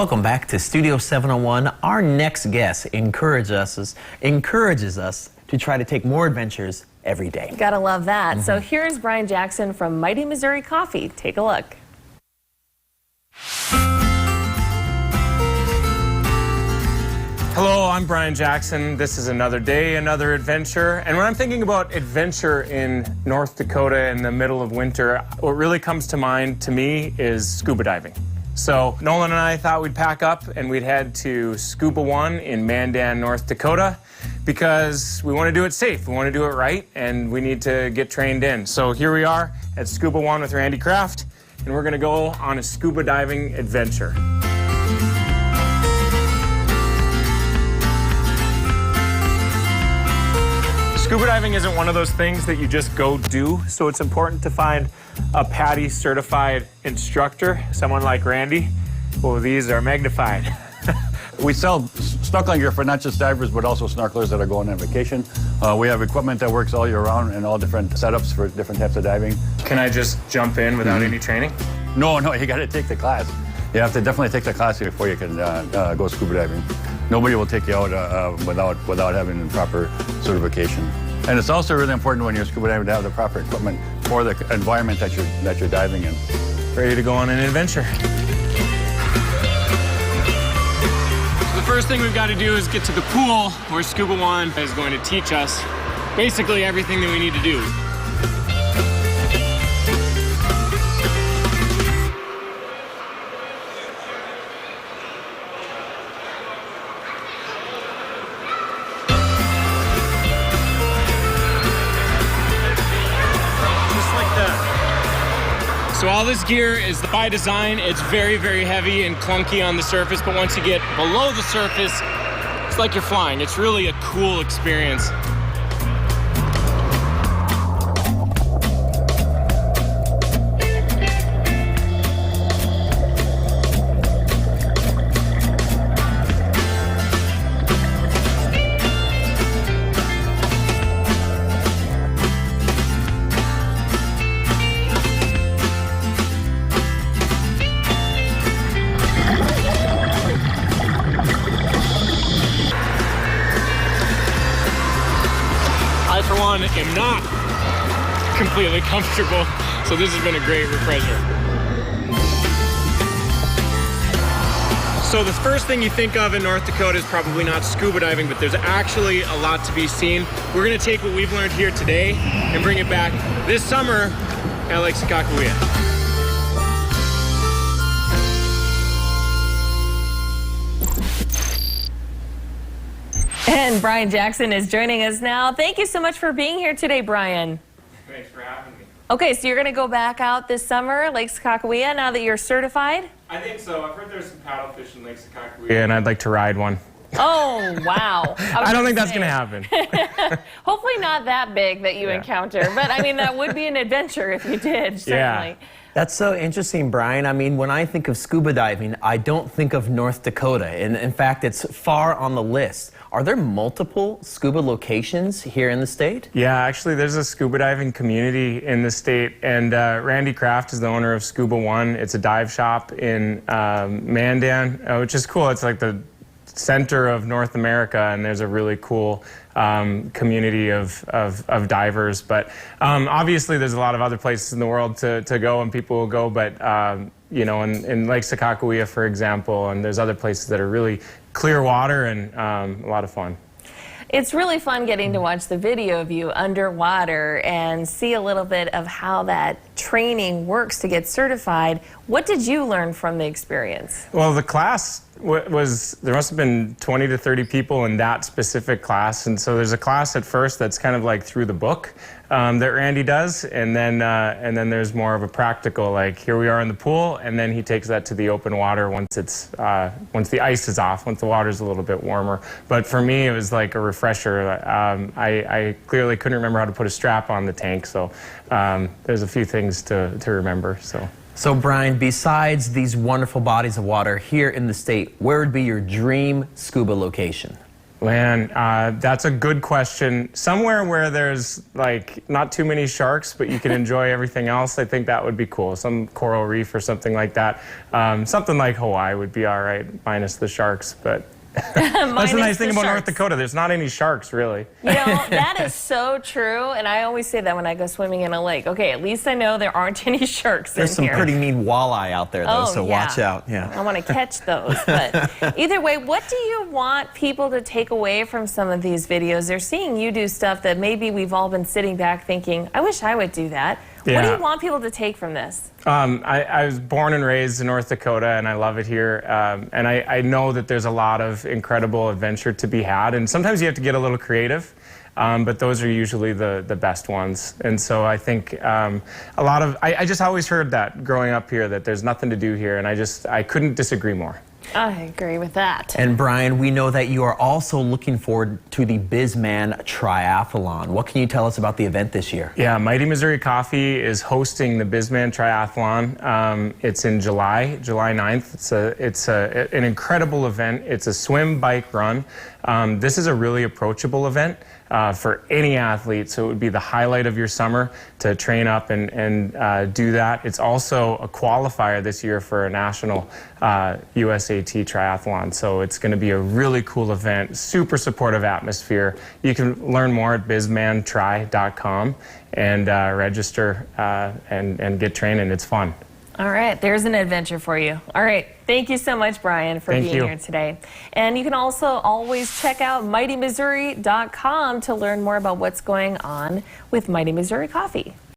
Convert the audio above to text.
Welcome back to Studio 701. Our next guest encourages us to try to take more adventures every day. Gotta love that. So here's Brian Jackson from Mighty Missouri Coffee. Take a look. Hello, I'm Brian Jackson. This is another day, another adventure. And when I'm thinking about adventure in North Dakota in the middle of winter, what really comes to mind to me is scuba diving. So Nolan and I thought we'd pack up and we'd head to Scuba One in Mandan, North Dakota, because we want to do it safe, we want to do it right, and we need to get trained in. So here we are at Scuba One with Randy Kraft, and we're going to go on a scuba diving adventure. Scuba diving isn't one of those things that you just go do, so it's important to find a PADI certified instructor, someone like Randy. Oh, these are magnified. We sell snorkeling gear for not just divers, but also snorkelers that are going on vacation. We have equipment that works all year round and all different setups for different types of diving. Can I just jump in without any training? No, you got to take the class. You have to definitely take the class before you can go scuba diving. Nobody will take you out without having the proper certification. And it's also really important when you're scuba diving to have the proper equipment for the environment that you're diving in. Ready to go on an adventure. So the first thing we've got to do is get to the pool where Scuba One is going to teach us basically everything that we need to do. So all this gear is by design. It's very, very heavy and clunky on the surface, but once you get below the surface, it's like you're flying. It's really a cool experience. I, for one, am not completely comfortable, so this has been a great refresher. So the first thing you think of in North Dakota is probably not scuba diving, but there's actually a lot to be seen. We're going to take what we've learned here today and bring it back this summer at Lake Sakakawea. And Brian Jackson is joining us now. Thank you so much for being here today, Brian. Thanks for having me. Okay, so you're going to go back out this summer, Lake Sakakawea, now that you're certified? I think so. I've heard there's some paddlefish in Lake Sakakawea, and I'd like to ride one. Oh, wow. I don't think that's going to happen. Hopefully not that big that you encounter, but I mean, that would be an adventure if you did, certainly. Yeah. That's so interesting, Brian. I mean, when I think of scuba diving, I don't think of North Dakota. And in fact, it's far on the list. Are there multiple scuba locations here in the state? Yeah, actually, there's a scuba diving community in the state, and Randy Kraft is the owner of Scuba One. It's a dive shop in Mandan, which is cool. It's like the center of North America, and there's a really cool community of divers. But obviously, there's a lot of other places in the world to go, and people will go. But you know, in Lake Sakakawea, for example, and there's other places that are really clear water and a lot of fun. It's really fun getting to watch the video of you underwater and see a little bit of how that training works to get certified. What did you learn from the experience? Well, the class was, there must have been 20 to 30 people in that specific class. And so there's a class at first that's kind of like through the book that Randy does. And then there's more of a practical, like here we are in the pool, and then he takes that to the open water once it's, once the ice is off, once the water's a little bit warmer. But for me, it was like a refresher. I clearly couldn't remember how to put a strap on the tank. So there's a few things to remember. So Brian, besides these wonderful bodies of water here in the state, where would be your dream scuba location? Man, that's a good question. Somewhere where there's like not too many sharks, but you can enjoy everything else, I think that would be cool. Some coral reef or something like that. Something like Hawaii would be all right, minus the sharks, but that's the nice thing about North Dakota. There's not any sharks, really. You know, that is so true, and I always say that when I go swimming in a lake. Okay, at least I know there aren't any sharks There's some in here. pretty mean walleye out there, though, so watch out. I Yeah. want to catch those. But either way, what do you want people to take away from some of these videos? They're seeing you do stuff that maybe we've all been sitting back thinking, I wish I would do that. What do Yeah. you want people to take from this? I was born and raised in North Dakota, and I love it here. And I know that there's a lot of incredible adventure to be had, and sometimes you have to get a little creative. But those are usually the best ones. And so I think I just always heard that growing up here, that there's nothing to do here, and I couldn't disagree more. I agree with that. And Brian, we know that you are also looking forward to the BizMan Triathlon. What can you tell us about the event this year? Yeah, Mighty Missouri Coffee is hosting the BizMan Triathlon. It's in July 9th. It's an incredible event. It's a swim, bike, run. This is a really approachable event for any athlete, so it would be the highlight of your summer to train up and do that. It's also a qualifier this year for a national USAT triathlon, so it's going to be a really cool event, super supportive atmosphere. You can learn more at bizmantry.com and register and get training. It's fun. All right, there's an adventure for you. All right, thank you so much, Brian, for being here today. And you can also always check out mightymissouri.com to learn more about what's going on with Mighty Missouri Coffee.